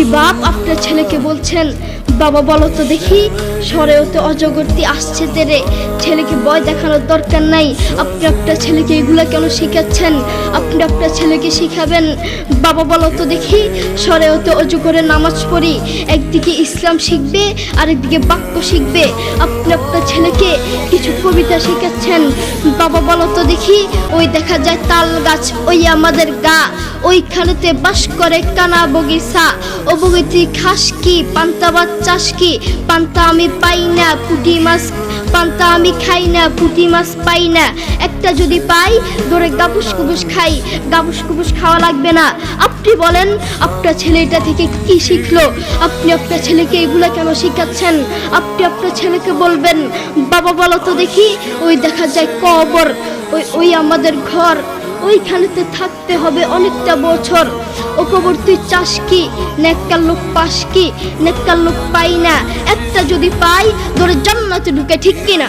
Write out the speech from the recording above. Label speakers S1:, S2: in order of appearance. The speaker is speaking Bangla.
S1: আপনি বাপ আপনার ছেলেকে বলছেন, বাবা বলো তো দেখি সরেও তো অজগরটি আসছে তেরে, ছেলেকে ভয় দেখানোর দরকার নাই। আপনি আপনার ছেলেকে এগুলা কেন শিখাচ্ছেন? আপনি আপনার ছেলেকে শিখাবেন, বাবা বলো তো দেখি সরেও তো অজগরের নামাজ পড়ি। একদিকে ইসলাম শিখবে, আরেকদিকে বাক্য শিখবে। আপনি আপনার ছেলেকে কিছু কবিতা শিখাচ্ছেন, বাবা বলো তো দেখি ওই দেখা যায় তাল গাছ, ওই আমাদের গা, ওইখানেতে বাস করে কানা বগিচা। ও বগিটি খাস কি, পান্তা ভাত চাষ কি, পান্তা আমি পাই না, পুঁটি মাছ পান্তা আমি খাই না, পুঁটি মাছ পাই না। একটা যদি পাই ধরে গাবুস কুবুস খাই, গাবুস কুবুস খাওয়া লাগবে না। আপনি বলেন আপনার ছেলে এটা থেকে কি শিখলো? আপনি আপনার ছেলেকে এগুলা কেন শিখাচ্ছেন? আপনি আপনার ছেলেকে বলবেন, বাবা বলো তো দেখি ওই দেখা যায় কবর, ওই আমাদের ঘর, ওইখানেতে থাকতে হবে অনেকটা বছর। ও কবর তুই চাস কি, নেককার লোক পাস কি, নেককার লোক পাই না। একটা যদি পাই ধরে জান্নাতে ঢুকে, ঠিক কিনা?